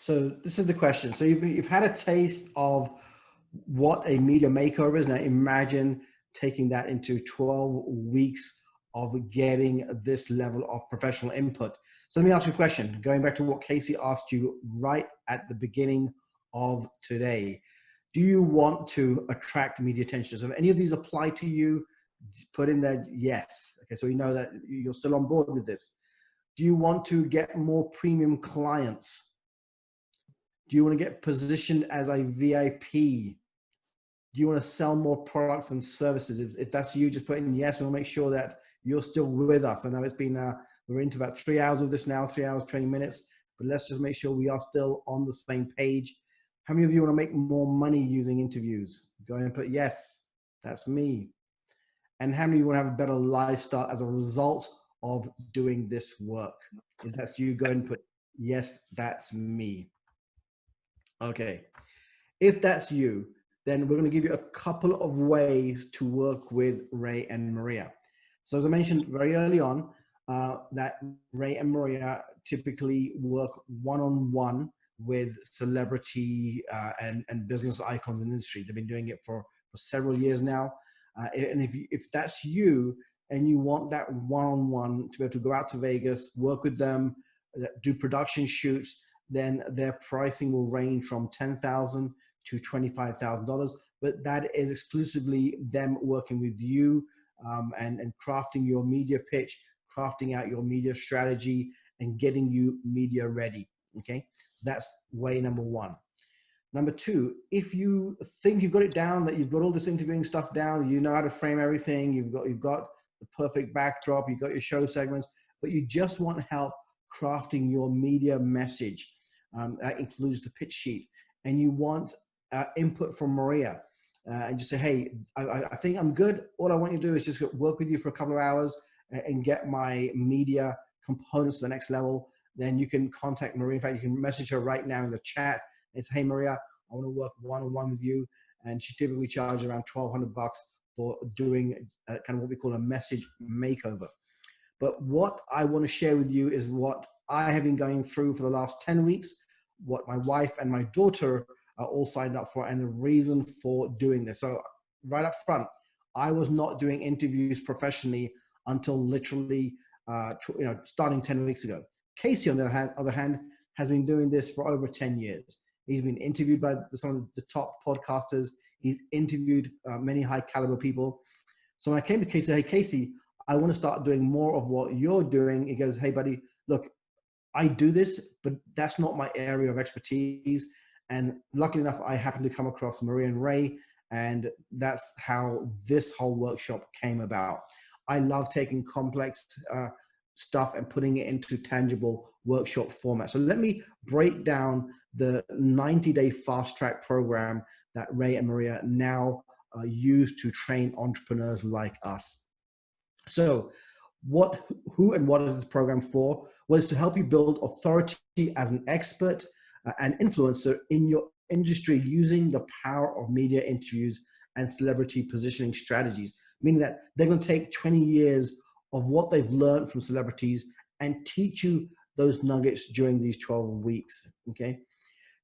So this is the question. So you've had a taste of what a media makeover is. Now imagine taking that into 12 weeks of getting this level of professional input. So let me ask you a question, going back to what Casey asked you right at the beginning of today. Do you want to attract media attention? So if any of these apply to you, put in there yes. Okay, so we know that you're still on board with this. Do you want to get more premium clients? Do you want to get positioned as a VIP? Do you want to sell more products and services? If that's you, just put in yes, and we'll make sure that you're still with us. I know it's been, we're into about 3 hours of this now, 3 hours, 20 minutes, but let's just make sure we are still on the same page. How many of you want to make more money using interviews? Go ahead and put yes, that's me. And how many of you want to have a better lifestyle as a result of doing this work? If that's you, go ahead and put yes, that's me. Okay. If that's you, then we're going to give you a couple of ways to work with Ray and Maria. So as I mentioned very early on, that Ray and Maria typically work one-on-one with celebrity and business icons in the industry. They've been doing it for several years now. And if that's you and you want that one-on-one to be able to go out to Vegas, work with them, do production shoots, then their pricing will range from $10,000 to $25,000, but that is exclusively them working with you and crafting your media pitch, crafting out your media strategy, and getting you media ready. Okay, that's way number one. Number two, if you think you've got it down, that you've got all this interviewing stuff down, you know how to frame everything, you've got the perfect backdrop, you've got your show segments, but you just want help crafting your media message. That includes the pitch sheet, and you want input from Maria, and just say, hey, I think I'm good. All I want you to do is just work with you for a couple of hours and get my media components to the next level. Then you can contact Maria. In fact, you can message her right now in the chat. It's, hey, Maria, I want to work one-on-one with you. And she typically charges around $1,200 for doing kind of what we call a message makeover. But what I want to share with you is what I have been going through for the last 10 weeks, what my wife and my daughter are all signed up for, and the reason for doing this. So right up front, I was not doing interviews professionally until literally starting 10 weeks ago. Casey, on the other hand, has been doing this for over 10 years. He's been interviewed by some of the top podcasters. He's interviewed many high caliber people. So when I came to Casey, hey, Casey, I want to start doing more of what you're doing. He goes, hey, buddy, look, I do this, but that's not my area of expertise. And luckily enough, I happened to come across Maria and Ray, and that's how this whole workshop came about. I love taking complex stuff and putting it into tangible workshop format. So let me break down the 90-day fast track program that Ray and Maria now use to train entrepreneurs like us. So who and what is this program for? Well, it's to help you build authority as an expert and influencer in your industry using the power of media interviews and celebrity positioning strategies, meaning that they're going to take 20 years of what they've learned from celebrities and teach you those nuggets during these 12 weeks, okay?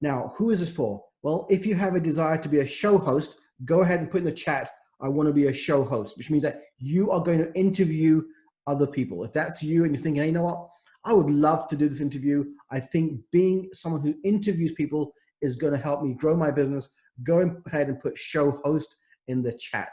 Now, who is this for? Well, if you have a desire to be a show host, go ahead and put in the chat, I want to be a show host, which means that you are going to interview other people. If that's you and you're thinking, hey, you know what? I would love to do this interview. I think being someone who interviews people is going to help me grow my business. Go ahead and put show host in the chat.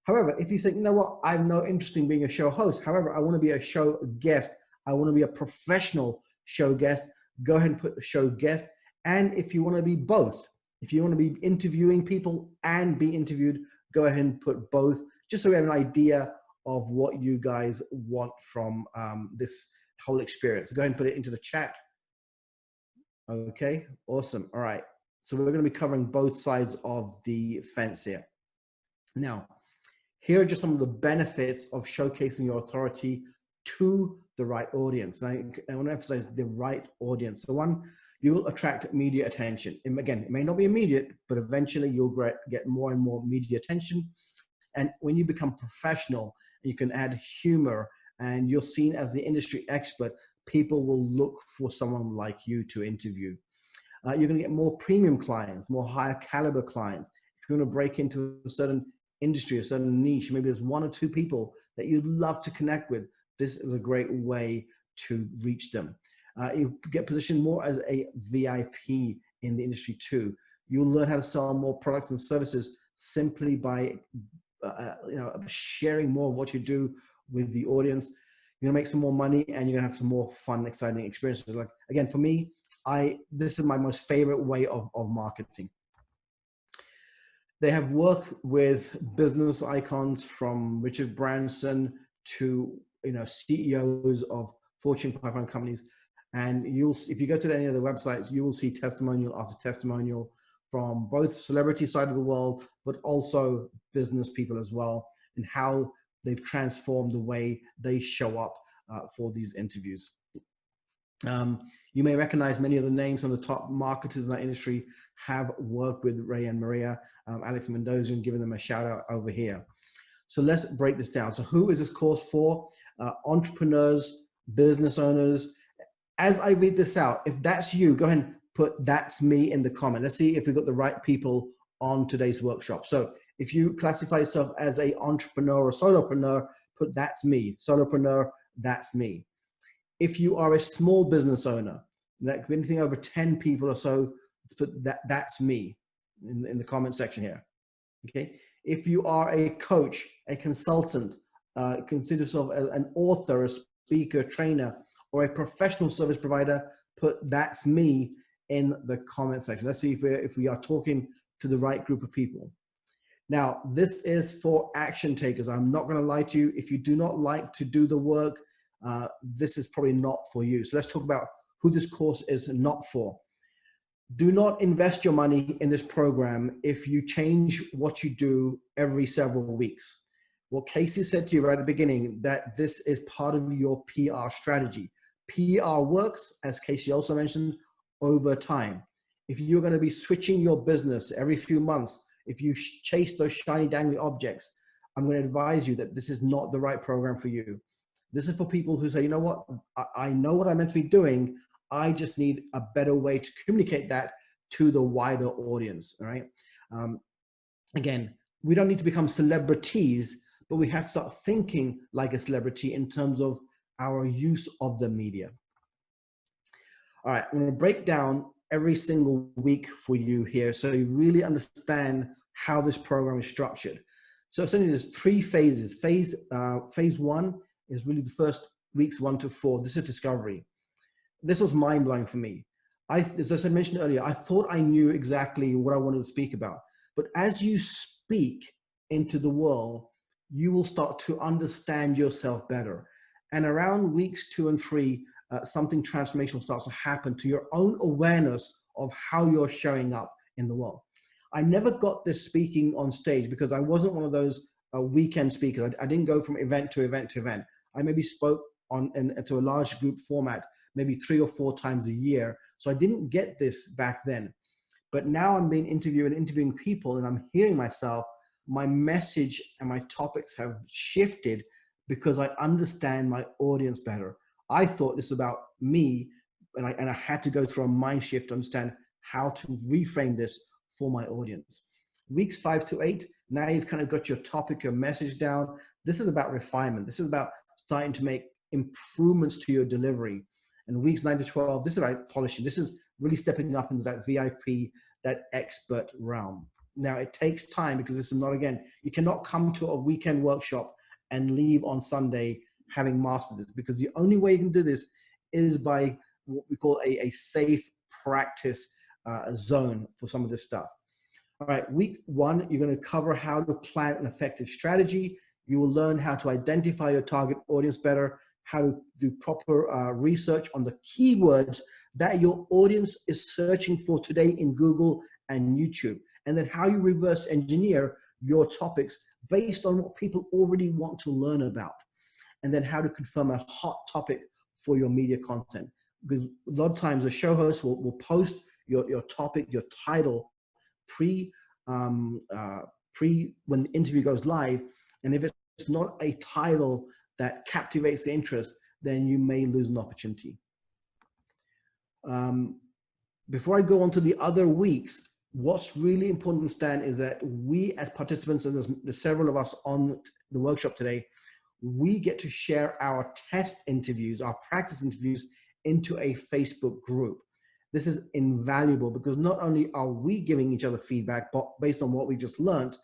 However, if you think, you know what, I have no interest in being a show host. However, I want to be a show guest. I want to be a professional show guest. Go ahead and put the show guest. And if you want to be both, if you want to be interviewing people and be interviewed, go ahead and put both, just so we have an idea of what you guys want from this whole experience. So go ahead and put it into the chat. Okay, awesome. All right. So we're going to be covering both sides of the fence here. Now, here are just some of the benefits of showcasing your authority to the right audience. Now, I want to emphasize the right audience. So one, you will attract media attention. And again, it may not be immediate, but eventually you'll get more and more media attention. And when you become professional, you can add humor and you're seen as the industry expert, people will look for someone like you to interview. You're going to get more premium clients, more higher caliber clients. If you want to break into a certain industry, a certain niche, maybe there's one or two people that you'd love to connect with, this is a great way to reach them. You get positioned more as a VIP in the industry too. You'll learn how to sell more products and services simply by sharing more of what you do with the audience. You're gonna make some more money, and you're gonna have some more fun, exciting experiences. Like, again, for me, this is my most favorite way of marketing. They have worked with business icons from Richard Branson to CEOs of Fortune 500 companies, and if you go to any of the websites, you will see testimonial after testimonial from both celebrity side of the world, but also business people as well, and how they've transformed the way they show up for these interviews. You may recognize many of the names. Some of the top marketers in that industry have worked with Ray and Maria, Alex Mendoza, and giving them a shout out over here. So let's break this down. So who is this course for? Entrepreneurs, business owners. As I read this out, if that's you, go ahead and put "that's me" in the comment. Let's see if we've got the right people on today's workshop. So if you classify yourself as an entrepreneur or solopreneur, put "that's me." Solopreneur, that's me. If you are a small business owner, that could be anything over 10 people or so, put that's me in the comment section here. Okay. If you are a coach, a consultant, consider yourself as an author, a speaker, trainer, or a professional service provider, put "that's me" in the comment section. Let's see if we are talking to the right group of people. Now, this is for action takers. I'm not going to lie to you. If you do not like to do the work, this is probably not for you. So let's talk about who this course is not for. Do not invest your money in this program if you change what you do every several weeks. What Casey said to you right at the beginning, that this is part of your PR strategy. PR works, as Casey also mentioned, over time. If you're going to be switching your business every few months, if you chase those shiny dangly objects, I'm going to advise you that this is not the right program for you. This is for people who say, you know what, I know what I'm meant to be doing. I just need a better way to communicate that to the wider audience, all right? Again, we don't need to become celebrities, but we have to start thinking like a celebrity in terms of our use of the media. All right, I'm going to break down every single week for you here so you really understand how this program is structured. So essentially there's 3 phases. Phase 1 is really the first weeks 1 to 4. This is discovery. This was mind-blowing for me. As I mentioned earlier, I thought I knew exactly what I wanted to speak about. But as you speak into the world, you will start to understand yourself better. And around weeks 2 and 3, something transformational starts to happen to your own awareness of how you're showing up in the world. I never got this speaking on stage because I wasn't one of those weekend speakers. I didn't go from event to event to event. I maybe spoke to a large group format maybe 3 or 4 times a year. So I didn't get this back then. But now I'm being interviewing people, and I'm hearing myself. My message and my topics have shifted because I understand my audience better. I thought this about me, and I had to go through a mind shift to understand how to reframe this for my audience. Weeks 5 to 8, now you've kind of got your topic, your message down. This is about refinement. This is about starting to make improvements to your delivery. And weeks 9 to 12, this is about polishing. This is really stepping up into that VIP, that expert realm. Now it takes time because this is not, again, you cannot come to a weekend workshop and leave on Sunday having mastered this, because the only way you can do this is by what we call a safe practice zone for some of this stuff. All right, week 1, you're going to cover how to plan an effective strategy. You will learn how to identify your target audience better, how to do proper research on the keywords that your audience is searching for today in Google and YouTube, and then how you reverse engineer your topics based on what people already want to learn about, and then how to confirm a hot topic for your media content. Because a lot of times the show host will post your topic, your title when the interview goes live, and if it's not a title that captivates the interest, then you may lose an opportunity. before I go on to the other weeks, what's really important to understand is that we as participants, and there's several of us on the workshop today, we get to share our test interviews, our practice interviews into a Facebook group. This is invaluable because not only are we giving each other feedback, but based on what we just learned,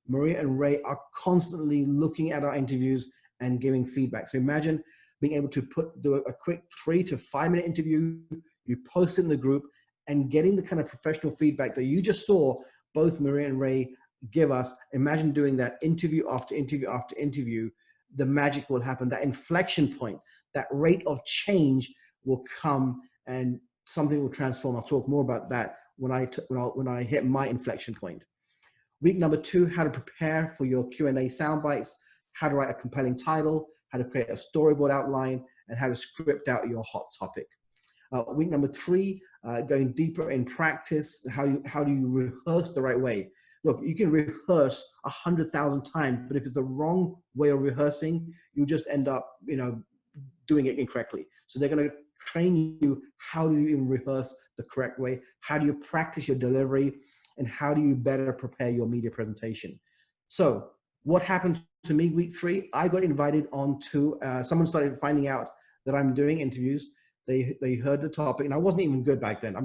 Maria and Ray are constantly looking at our interviews and giving feedback. So imagine being able to do a quick 3 to 5 minute interview, you post it in the group, and getting the kind of professional feedback that you just saw both Maria and Ray give us. Imagine doing that interview after interview after interview. The magic will happen. That inflection point, that rate of change will come and something will transform. I'll talk more about that when I hit my inflection point. Week number 2, how to prepare for your Q&A sound bites, how to write a compelling title, how to create a storyboard outline, and how to script out your hot topic. Week number 3, going deeper in practice, how do you rehearse the right way? Look, you can rehearse 100,000 times, but if it's the wrong way of rehearsing, you just end up, doing it incorrectly. So they're going to train you how do you even rehearse the correct way, how do you practice your delivery, and how do you better prepare your media presentation. So what happened to me week 3? I got invited on to, someone started finding out that I'm doing interviews. They heard the topic, and I wasn't even good back then.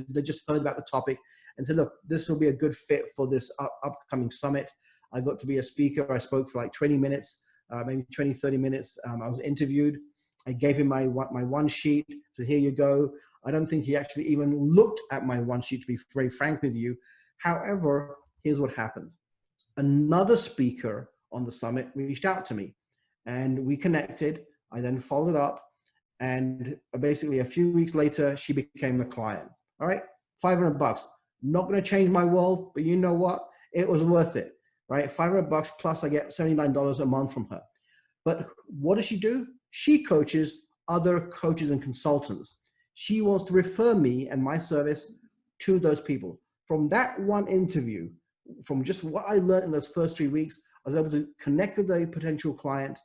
They just heard about the topic and said, look, this will be a good fit for this upcoming summit. I got to be a speaker. I spoke for like 20 minutes, maybe 20, 30 minutes. I was interviewed. I gave him my one sheet. So here you go. I don't think he actually even looked at my one sheet, to be very frank with you. However, here's what happened. Another speaker on the summit reached out to me and we connected. I then followed up, and basically a few weeks later, she became a client. All right, $500. Not going to change my world, but you know what? It was worth it, right? $500 plus I get $79 a month from her. But what does she do? She coaches other coaches and consultants. She wants to refer me and my service to those people. From that one interview, from just what I learned in those first 3 weeks, I was able to connect with a potential client,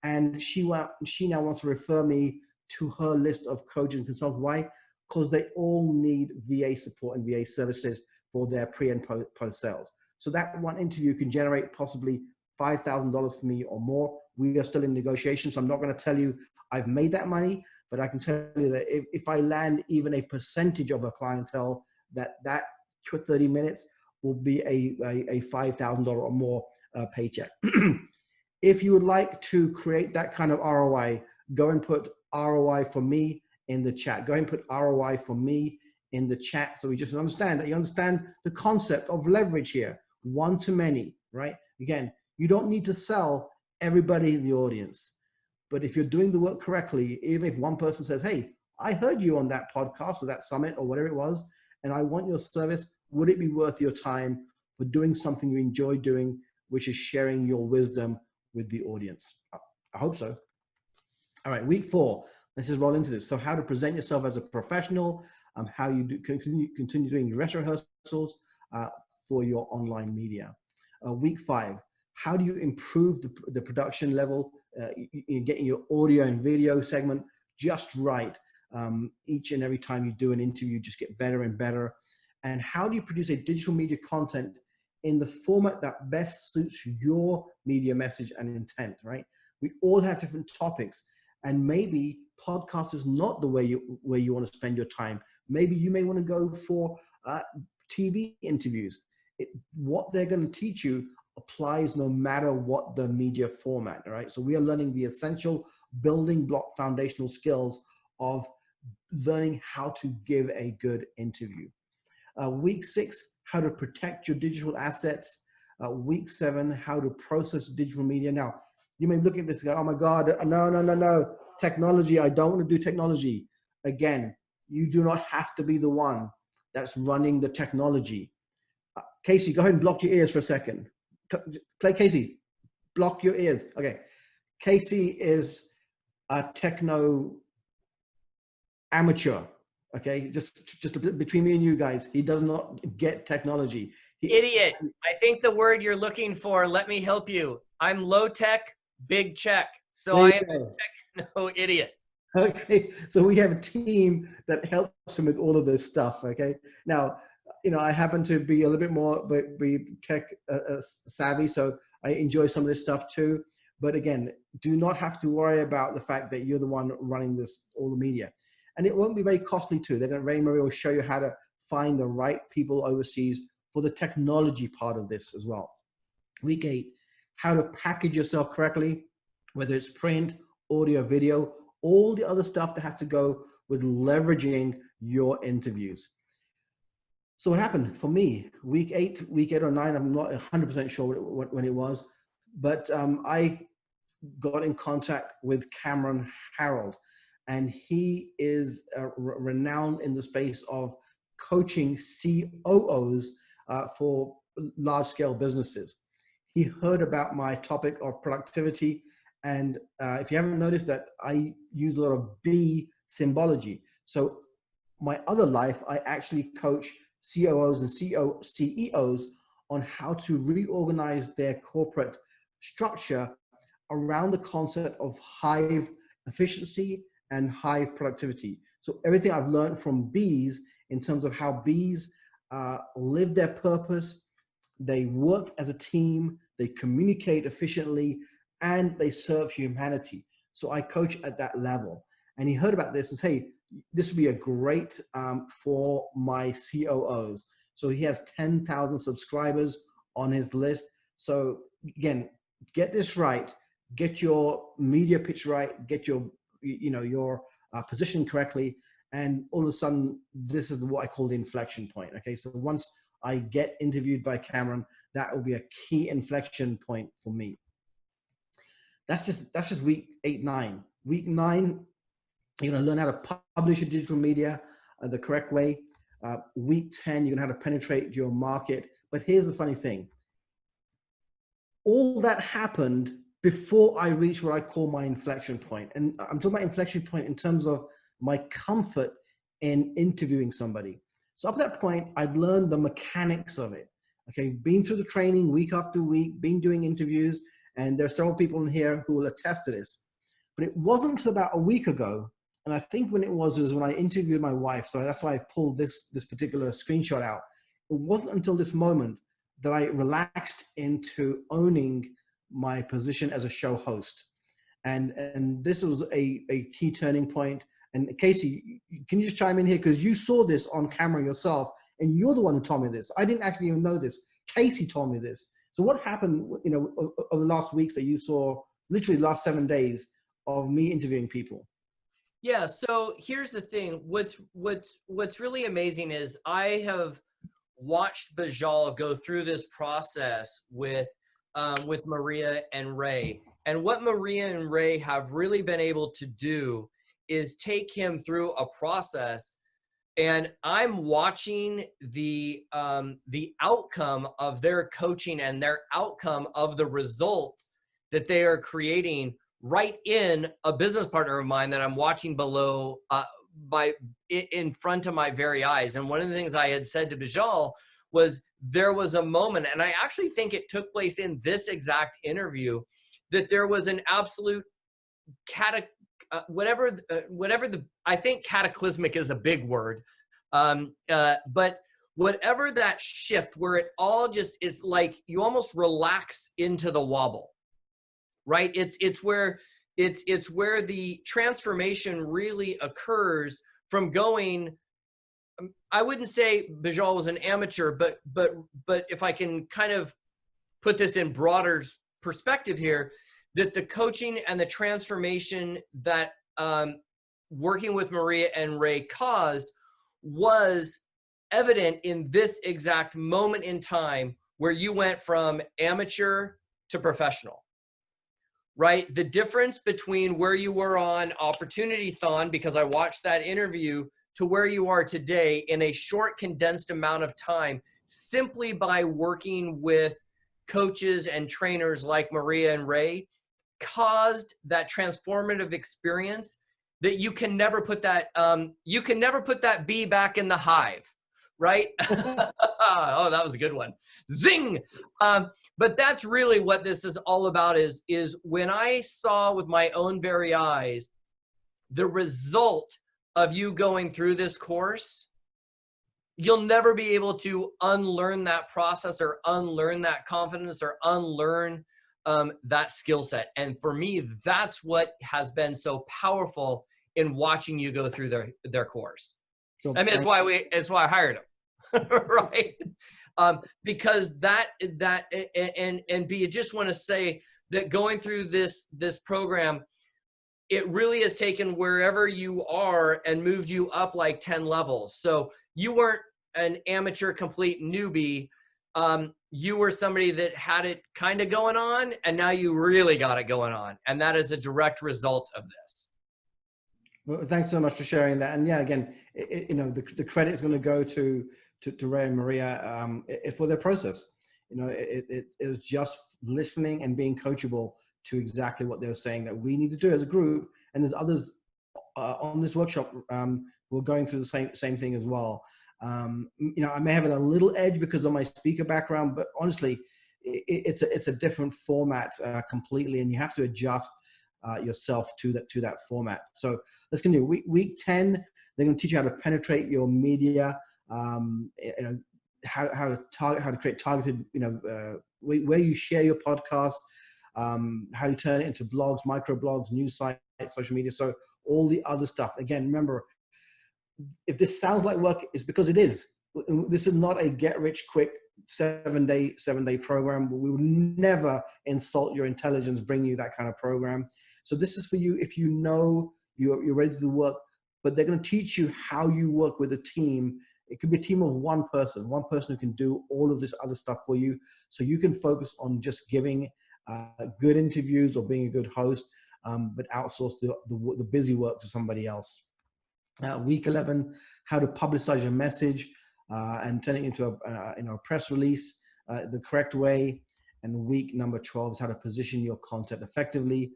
and she now wants to refer me to her list of coaches and consultants. Why? Because they all need VA support and VA services for their pre and post sales. So that one interview can generate possibly $5,000 for me or more. We are still in negotiation, so I'm not going to tell you I've made that money, but I can tell you that if I land even a percentage of a clientele, that 30 minutes will be a $5,000 or more paycheck. If you would like to create that kind of ROI, go and put ROI for me in the chat. Go ahead and put ROI for me in the chat, so we just understand that you understand the concept of leverage here, one to many, right? Again, you don't need to sell everybody in the audience, but if you're doing the work correctly, even if one person says, hey, I heard you on that podcast or that summit or whatever it was, and I want your service, would it be worth your time for doing something you enjoy doing, which is sharing your wisdom with the audience? I hope so. All right, week 4, let's just roll into this. So how to present yourself as a professional, how you continue doing dress rehearsals for your online media. Week 5, how do you improve the production level, in getting your audio and video segment just right? Each and every time you do an interview, just get better and better. And how do you produce a digital media content in the format that best suits your media message and intent, right? We all have different topics, and maybe podcast is not the way you want to spend your time. Maybe you may want to go for TV interviews. What they're going to teach you applies no matter what the media format, right? So we are learning the essential building block foundational skills of learning how to give a good interview. Week 6, how to protect your digital assets. Week 7, how to process digital media. Now, you may look at this and go, oh my God, no. Technology, I don't want to do technology. Again, you do not have to be the one that's running the technology. Casey, go ahead and block your ears for a second. Casey, block your ears. Okay. Casey is a techno amateur. Okay, just a bit between me and you guys, he does not get technology. Idiot. I think the word you're looking for, let me help you. I'm low tech, big check. So I am a techno idiot. Okay, so we have a team that helps him with all of this stuff. Okay, now, I happen to be a little bit more be tech savvy, so I enjoy some of this stuff too. But again, do not have to worry about the fact that you're the one running this all the media, and it won't be very costly too. Then Ray Marie will show you how to find the right people overseas for the technology part of this as well. Week 8, how to package yourself correctly, whether it's print, audio, video, all the other stuff that has to go with leveraging your interviews. So what happened for me, week 8 or 9, I'm not 100% sure when it was, but I got in contact with Cameron Harold, and he is renowned in the space of coaching COOs for large scale businesses. He heard about my topic of productivity. And if you haven't noticed that, I use a lot of B symbology. So my other life, I actually coach COOs and CEOs on how to reorganize their corporate structure around the concept of hive efficiency and hive productivity. So everything I've learned from bees in terms of how bees live their purpose, they work as a team, they communicate efficiently, and they serve humanity. So I coach at that level. And he heard about this and said, hey, this would be a great for my COOs. So he has 10,000 subscribers on his list. So again, get this right, get your media pitch right, get your position correctly. And all of a sudden, this is what I call the inflection point. Okay, so once I get interviewed by Cameron, that will be a key inflection point for me. That's just week 8, 9. Week 9, you're going to learn how to publish your digital media the correct way. Week 10, you're going to have to penetrate your market. But here's the funny thing. All that happened before I reached what I call my inflection point. And I'm talking about inflection point in terms of my comfort in interviewing somebody. So up to that point, I've learned the mechanics of it. Okay, been through the training week after week, been doing interviews, and there are several people in here who will attest to this. But it wasn't until about a week ago, and I think when it was when I interviewed my wife, so that's why I pulled this particular screenshot out. It wasn't until this moment that I relaxed into owning my position as a show host. And this was a key turning point. And Casey, can you just chime in here? Because you saw this on camera yourself, and you're the one who told me this. I didn't actually even know this. Casey told me this. So what happened, over the last weeks that you saw, literally the last 7 days of me interviewing people? Yeah. So here's the thing. What's really amazing is I have watched Bajal go through this process with Maria and Ray. And what Maria and Ray have really been able to do is take him through a process. And I'm watching the outcome of their coaching and their outcome of the results that they are creating right in a business partner of mine that I'm watching below in front of my very eyes. And one of the things I had said to Bajal was there was a moment, and I actually think it took place in this exact interview, that there was an absolute I think cataclysmic is a big word. But whatever that shift where it all just is like you almost relax into the wobble, right? It's where the transformation really occurs from going, I wouldn't say Bajal was an amateur, but if I can kind of put this in broader perspective here, that the coaching and the transformation that working with Maria and Ray caused was evident in this exact moment in time where you went from amateur to professional, right? The difference between where you were on Opportunity Thon, because I watched that interview, to where you are today in a short, condensed amount of time, simply by working with coaches and trainers like Maria and Ray, caused that transformative experience that you can never put that bee back in the hive, right? Oh, that was a good one. Zing! But that's really what this is all about is when I saw with my own very eyes the result of you going through this course, you'll never be able to unlearn that process or unlearn that confidence or unlearn that skill set. And for me, that's what has been so powerful in watching you go through their course. Sure. I mean, it's why I hired him, right? Because that and B, I just want to say that going through this program, it really has taken wherever you are and moved you up like 10 levels. So you weren't an amateur complete newbie. You were somebody that had it kind of going on, and now you really got it going on. And that is a direct result of this. Well, thanks so much for sharing that. And yeah, again, you know, the credit is going to go to Ray and Maria for their process. You know, it was just listening and being coachable to exactly what they were saying that we need to do as a group. And there's others on this workshop who are going through the same thing as well. You know, I may have a little edge because of my speaker background, but honestly, it's a different format completely, and you have to adjust yourself to that format. So let's continue. Week 10, they're going to teach you how to penetrate your media, you know, how to create targeted, you know, where you share your podcast, how you turn it into blogs, micro blogs, news sites, social media. So all the other stuff. Again, remember, if this sounds like work, it's because it is. This is not a get rich quick 7 day program. We would never insult your intelligence, bring you that kind of program. So this is for you if you know you're ready to do work, but they're going to teach you how you work with a team. It could be a team of one person who can do all of this other stuff for you. So you can focus on just giving good interviews or being a good host, but outsource the busy work to somebody else. Week 11, how to publicize your message and turn it into a press release the correct way. And week number 12 is how to position your content effectively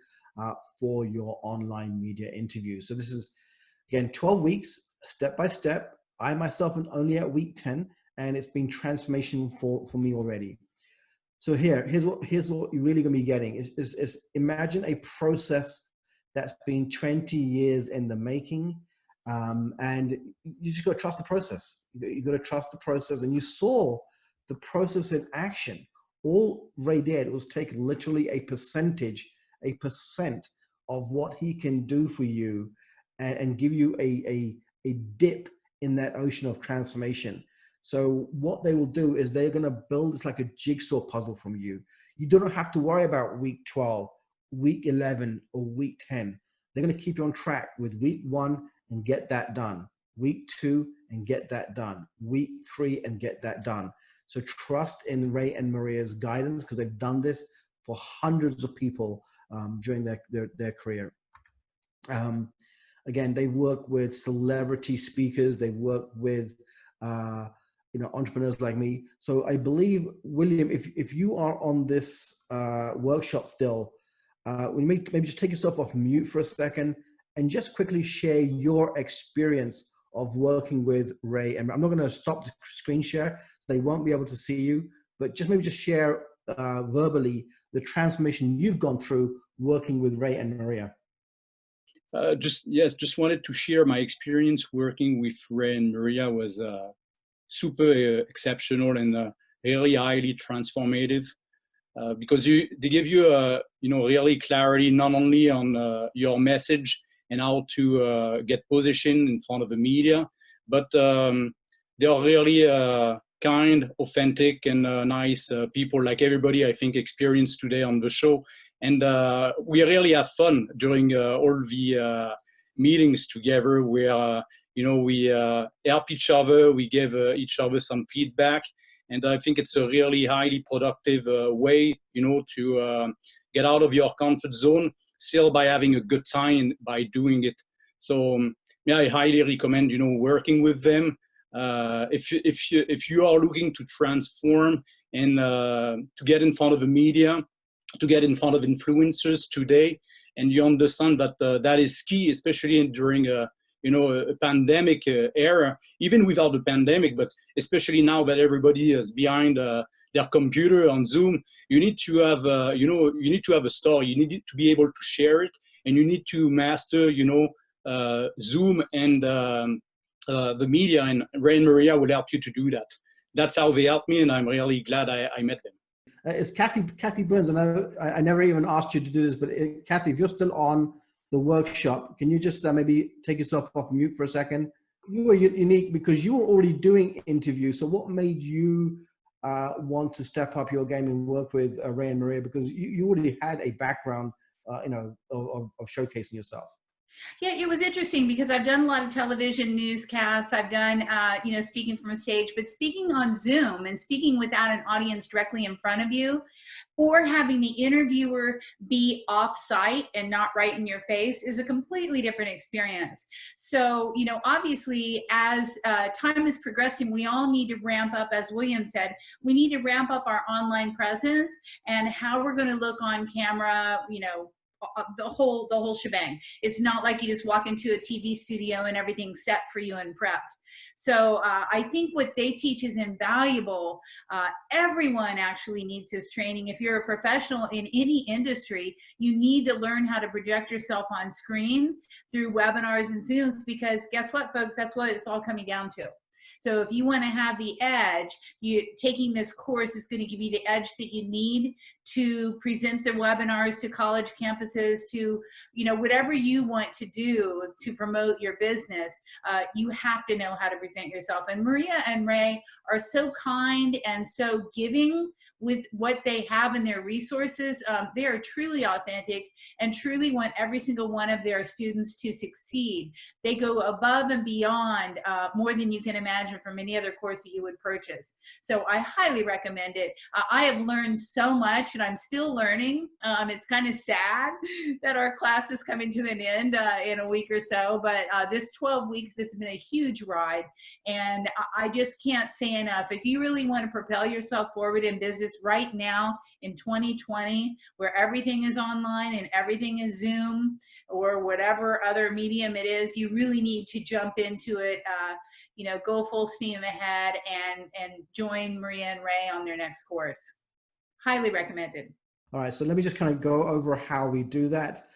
for your online media interviews. So this is, again, 12 weeks, step by step. I myself am only at week 10, and it's been transformational for me already. So here's what you're really going to be getting is imagine a process that's been 20 years in the making. And you just got to trust the process. You got to trust the process. And you saw the process in action. All Ray did was take literally a percent of what he can do for you and give you a dip in that ocean of transformation. So what they will do is they're going to build this like a jigsaw puzzle from you. You don't have to worry about week 12, week 11, or week 10. They're going to keep you on track with week 1 and get that done. Week 2 and get that done. Week 3 and get that done. So trust in Ray and Maria's guidance because they've done this for hundreds of people during their career. Again, they've worked with celebrity speakers. They've worked with entrepreneurs like me. So I believe, William, if you are on this workshop still, we maybe just take yourself off mute for a second and just quickly share your experience of working with Ray. And I'm not going to stop the screen share. They won't be able to see you, but maybe just share verbally the transformation you've gone through working with Ray and Maria. Just wanted to share my experience working with Ray and Maria was super exceptional and really highly transformative because they give you really clarity not only on your message and how to get positioned in front of the media, but they are really kind, authentic, and nice people like everybody I think experienced today on the show. And we really have fun during all the meetings together where, we help each other, we give each other some feedback. And I think it's a really highly productive way, to get out of your comfort zone, still by having a good time by doing it. So I highly recommend, working with them. If you are looking to transform and to get in front of the media, to get in front of influencers today, and you understand that that is key, especially during a pandemic era, even without the pandemic, but especially now that everybody is behind their computer on Zoom, you need to have you need to have a story. You need to be able to share it, and you need to master Zoom and the media, and Ray and Maria will help you to do that. That's how they helped me, and I'm really glad I met them. It's Kathy Burns. I never even asked you to do this, but Kathy, if you're still on the workshop, can you just maybe take yourself off mute for a second? You were unique because you were already doing interviews. So what made you want to step up your game and work with Ray and Maria? Because you already had a background, of showcasing yourself. Yeah, it was interesting because I've done a lot of television newscasts. I've done, speaking from a stage, but speaking on Zoom and speaking without an audience directly in front of you, or having the interviewer be off-site and not right in your face is a completely different experience. So, obviously, as time is progressing, we all need to ramp up, as William said, we need to ramp up our online presence and how we're going to look on camera, the whole shebang. It's not like you just walk into a TV studio and everything's set for you and prepped. So I think what they teach is invaluable. Everyone actually needs this training. If you're a professional in any industry, you need to learn how to project yourself on screen through webinars and Zooms, because guess what, folks? That's what it's all coming down to. So if you want to have the edge, taking this course is going to give you the edge that you need to present the webinars to college campuses, to, whatever you want to do to promote your business. You have to know how to present yourself. And Maria and Ray are so kind and so giving with what they have in their resources. They are truly authentic and truly want every single one of their students to succeed. They go above and beyond more than you can imagine from any other course that you would purchase. So I highly recommend it. I have learned so much and I'm still learning. It's kind of sad that our class is coming to an end in a week or so, but this 12 weeks, this has been a huge ride. And I just can't say enough. If you really want to propel yourself forward in business right now in 2020, where everything is online and everything is Zoom or whatever other medium it is, you really need to jump into it, go full steam ahead and join Maria and Ray on their next course. Highly recommended. All right, so let me just kind of go over how we do that.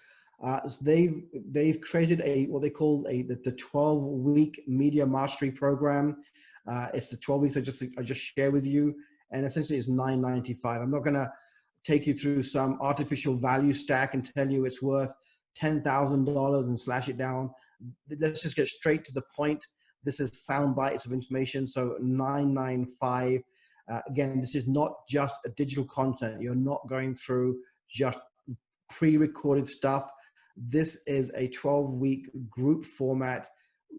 So they've created what they call the 12-week media mastery program. It's the 12 weeks I just shared with you, and essentially it's $9.95. I'm not going to take you through some artificial value stack and tell you it's worth $10,000 and slash it down. Let's just get straight to the point. This is sound bites of information, so $9.95. Again, this is not just a digital content. You're not going through just pre-recorded stuff. This is a 12-week group format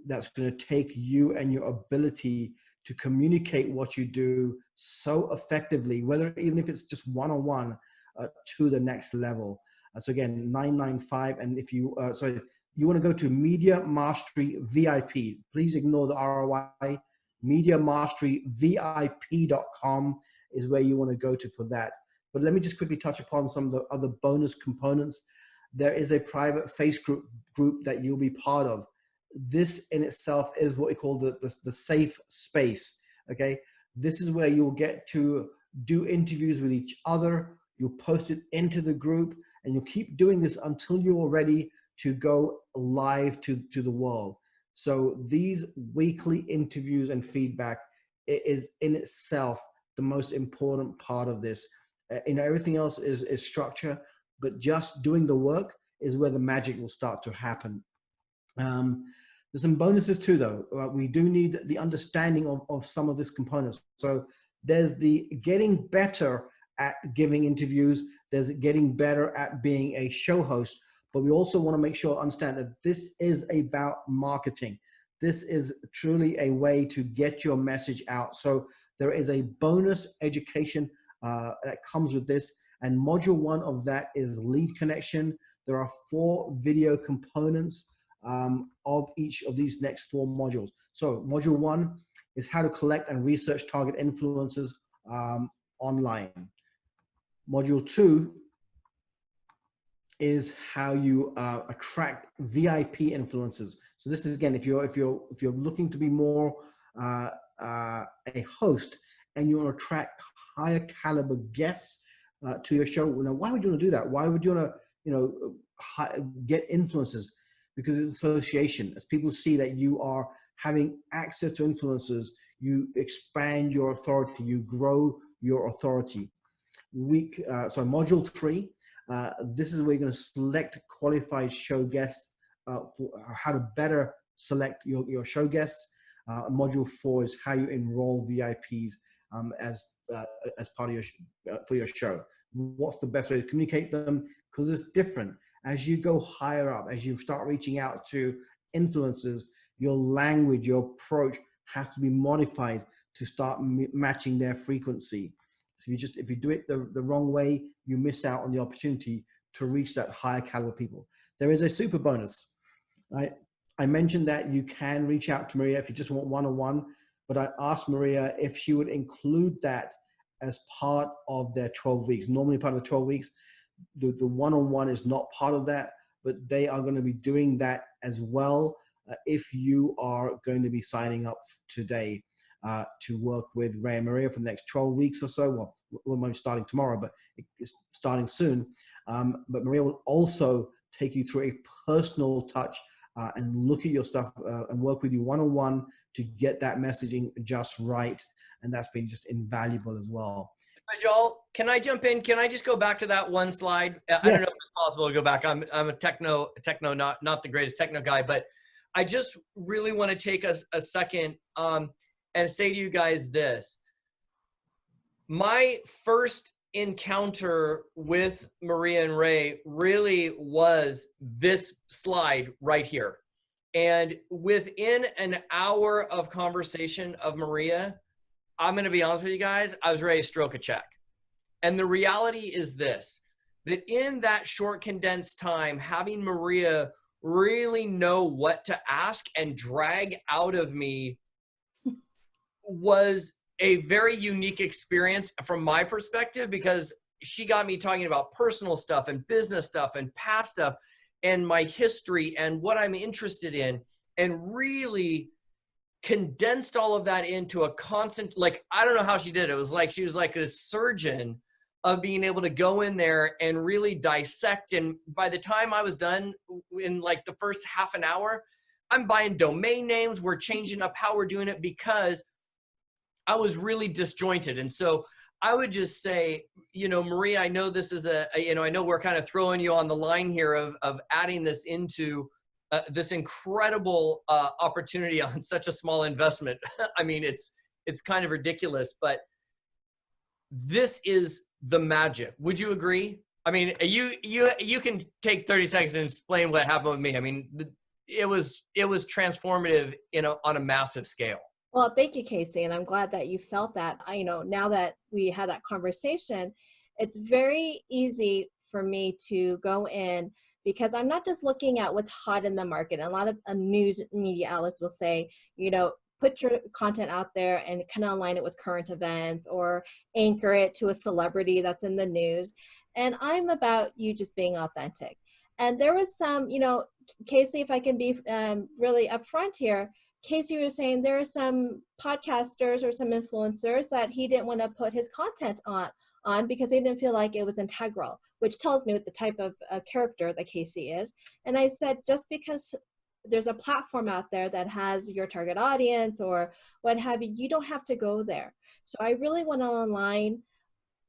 that's going to take you and your ability to communicate what you do so effectively, even if it's just one-on-one, to the next level. So again, $9.95. And if you, you want to go to Media Mastery VIP, please ignore the ROI. MediaMasteryVIP.com is where you want to go to for that. But let me just quickly touch upon some of the other bonus components. There is a private face group that you'll be part of. This in itself is what we call the safe space. Okay, this is where you'll get to do interviews with each other. You'll post it into the group, and you'll keep doing this until you're ready to go live to the world. So these weekly interviews and feedback is in itself the most important part of this. Everything else is structure, but just doing the work is where the magic will start to happen. There's some bonuses too, though. We do need the understanding of some of these components. So there's the getting better at giving interviews. There's getting better at being a show host. But we also want to make sure, understand that this is about marketing. This is truly a way to get your message out. So there is a bonus education that comes with this. And module 1 of that is lead connection. There are 4 video components of each of these next 4 modules. So module 1 is how to collect and research target influencers online. Module 2 is how you attract VIP influencers. So this is, again, if you're looking to be more a host and you want to attract higher caliber guests to your show, why would you want to do that? Why would you want to get influencers? because it's association. As people see that you are having access to influencers, you expand your authority, you grow your authority. So module 3, this is where you're going to select qualified show guests, for how to better select your show guests. Module 4 is how you enroll VIPs as part of for your show. What's the best way to communicate them? Because it's different as you go higher up, as you start reaching out to influencers. Your language, your approach has to be modified to start matching their frequency. So if you do it the wrong way, you miss out on the opportunity to reach that higher caliber people. There is a super bonus. I mentioned that you can reach out to Maria if you just want one-on-one, but I asked Maria if she would include that as part of their 12 weeks. Normally part of the 12 weeks, the one-on-one is not part of that, but they are going to be doing that as well if you are going to be signing up today to work with Ray and Maria for the next 12 weeks or so. Well, we're maybe starting tomorrow, but it's starting soon. But Maria will also take you through a personal touch and look at your stuff and work with you one-on-one to get that messaging just right. And that's been just invaluable as well. Joel, can I jump in? Can I just go back to that one slide? I don't know if it's possible to go back. I'm a techno, not the greatest techno guy, but I just really want to take a second and say to you guys this. My first encounter with Maria and Ray really was this slide right here. And within an hour of conversation of Maria, I'm going to be honest with you guys, I was ready to stroke a check. And the reality is this, that in that short condensed time, having Maria really know what to ask and drag out of me was a very unique experience from my perspective, because she got me talking about personal stuff and business stuff and past stuff and my history and what I'm interested in, and really condensed all of that into a constant, like, I don't know how she did it. It was like she was like a surgeon of being able to go in there and really dissect. And by the time I was done in like the first half an hour, I'm buying domain names. We're changing up how we're doing it because I was really disjointed. And so I would just say, you know, Maria, I know this is I know we're kind of throwing you on the line here of adding this into this incredible opportunity on such a small investment. I mean, it's kind of ridiculous, but this is the magic. Would you agree? I mean, you can take 30 seconds and explain what happened with me. I mean, it was transformative on a massive scale. Well, thank you, Casey. And I'm glad that you felt that. Now that we had that conversation, it's very easy for me to go in because I'm not just looking at what's hot in the market. A lot of news media outlets will say, put your content out there and kind of align it with current events or anchor it to a celebrity that's in the news. And I'm about you just being authentic. And there was some, Casey, if I can be really upfront here, Casey was saying there are some podcasters or some influencers that he didn't want to put his content on because he didn't feel like it was integral, which tells me what the type of character that Casey is. And I said, just because there's a platform out there that has your target audience or what have you, you don't have to go there. So I really want to align,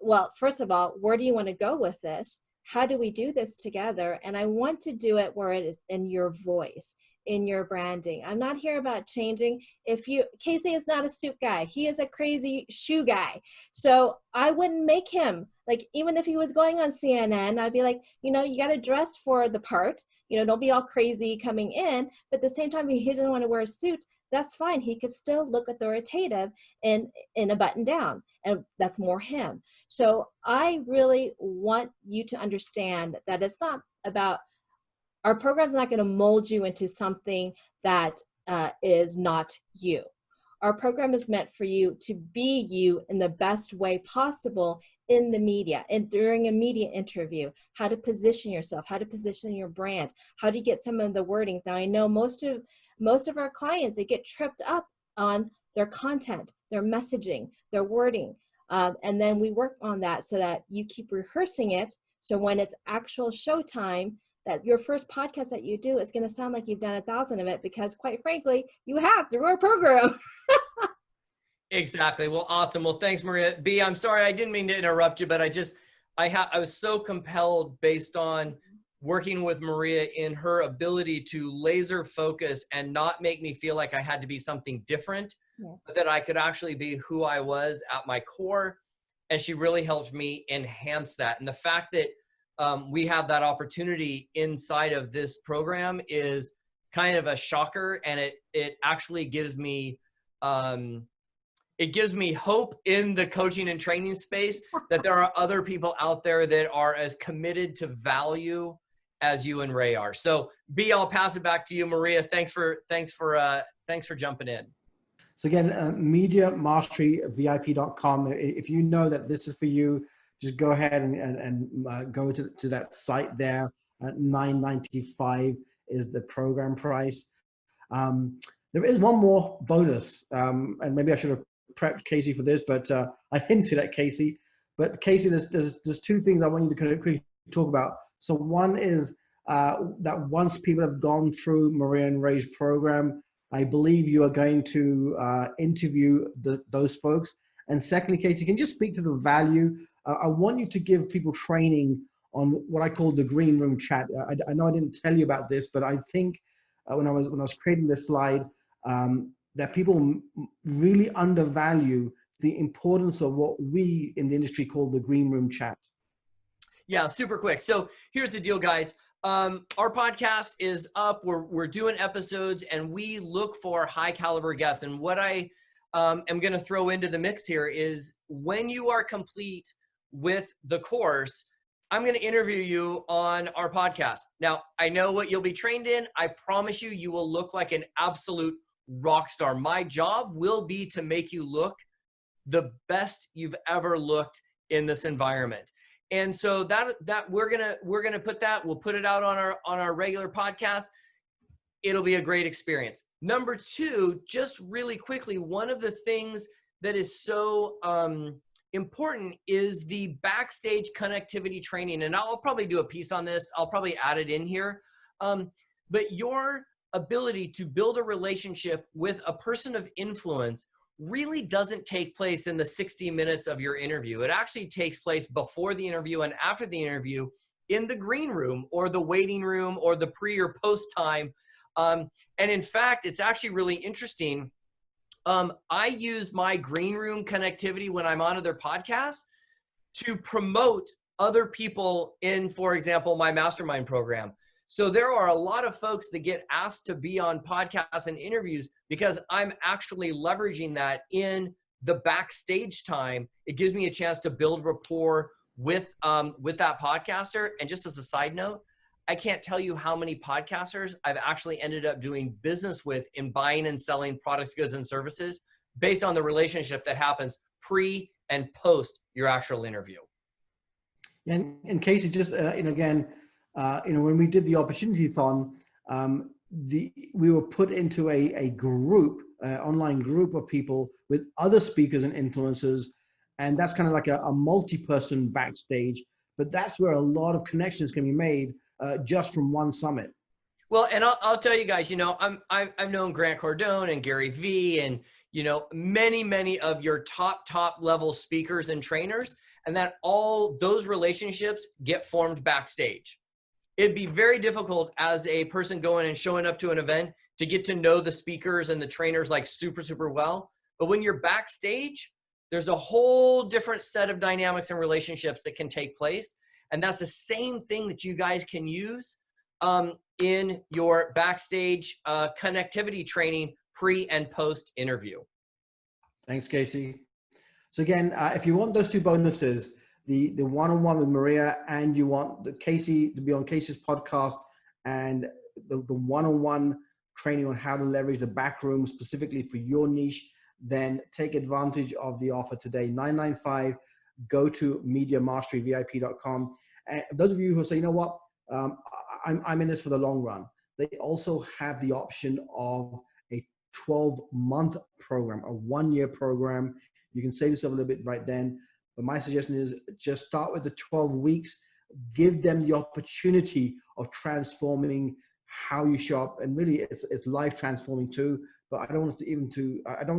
well, first of all, where do you want to go with this? How do we do this together? And I want to do it where it is in your voice, in your branding. I'm not here about changing. Casey is not a suit guy. He is a crazy shoe guy. So I wouldn't make him, like, even if he was going on CNN, I'd be like, you got to dress for the part, don't be all crazy coming in. But at the same time, if he doesn't want to wear a suit, that's fine. He could still look authoritative in a button down, and that's more him. So I really want you to understand that it's not about, our program's not going to mold you into something that is not you. Our program is meant for you to be you in the best way possible in the media and during a media interview, how to position yourself, how to position your brand, how to get some of the wordings. Now, I know most of our clients, they get tripped up on their content, their messaging, their wording. And then we work on that so that you keep rehearsing it. So when it's actual showtime, that your first podcast that you do is going to sound like you've done 1,000 of it, because quite frankly, you have through our program. Exactly. Well, awesome. Well, thanks, Maria. B, I'm sorry, I didn't mean to interrupt you, but I was so compelled based on working with Maria in her ability to laser focus and not make me feel like I had to be something different, but that I could actually be who I was at my core. And she really helped me enhance that. And the fact that we have that opportunity inside of this program is kind of a shocker. And it actually gives me, it gives me hope in the coaching and training space that there are other people out there that are as committed to value as you and Ray are. So B, I'll pass it back to you, Maria. Thanks for jumping in. So again, MediaMasteryVIP.com. If you know that this is for you, just go ahead and go to that site there. $9.95 is the program price. There is one more bonus, and maybe I should have prepped Casey for this, but I hinted at Casey. But Casey, there's two things I want you to kind of quickly talk about. So one is that once people have gone through Maria and Ray's program, I believe you are going to interview those folks. And secondly, Casey, can you just speak to the value? I want you to give people training on what I call the green room chat. I know I didn't tell you about this, but I think when I was creating this slide, that people really undervalue the importance of what we in the industry call the green room chat. Yeah, super quick. So here's the deal, guys. Our podcast is up. We're doing episodes, and we look for high caliber guests. And what I am going to throw into the mix here is when you are complete with the course, I'm going to interview you on our podcast. Now, I know what you'll be trained in. I promise you, you will look like an absolute rock star. My job will be to make you look the best you've ever looked in this environment. And so that we're gonna put that. We'll put it out on our regular podcast. It'll be a great experience. Number two, just really quickly, one of the things that is so important is the backstage connectivity training. And I'll probably do a piece on this. I'll probably add it in here. But your ability to build a relationship with a person of influence really doesn't take place in the 60 minutes of your interview. It actually takes place before the interview and after the interview in the green room or the waiting room or the pre or post time. And in fact, it's actually really interesting. I use my green room connectivity when I'm on other podcasts to promote other people in, for example, my mastermind program. So there are a lot of folks that get asked to be on podcasts and interviews because I'm actually leveraging that in the backstage time. It gives me a chance to build rapport with that podcaster. And just as a side note, I can't tell you how many podcasters I've actually ended up doing business with in buying and selling products, goods, and services based on the relationship that happens pre and post your actual interview. And Casey, just again, when we did the Opportunity Thon, we were put into a group, online group of people with other speakers and influencers, and that's kind of like a multi-person backstage. But that's where a lot of connections can be made just from one summit. Well, and I'll tell you guys, I've known Grant Cardone and Gary Vee and many of your top level speakers and trainers, and that all those relationships get formed backstage. It'd be very difficult as a person going and showing up to an event to get to know the speakers and the trainers like super well. But when you're backstage, there's a whole different set of dynamics and relationships that can take place. And that's the same thing that you guys can use in your backstage connectivity training pre and post interview. Thanks, Casey. So again, if you want those two bonuses, the one-on-one with Maria, and you want the Casey to be on Casey's podcast, and the one-on-one training on how to leverage the back room specifically for your niche, then take advantage of the offer today. $9.95. Go to MediaMasteryVIP.com. And those of you who say, you know what, I'm in this for the long run, they also have the option of a 12-month program, a 1-year program. You can save yourself a little bit right then. But my suggestion is just start with the 12 weeks. give them the opportunity of transforming how you show up. And really it's life transforming too, but I don't want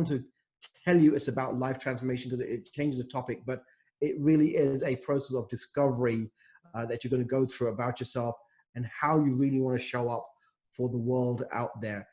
to tell you it's about life transformation because it changes the topic, but it really is a process of discovery that you're going to go through about yourself and how you really want to show up for the world out there.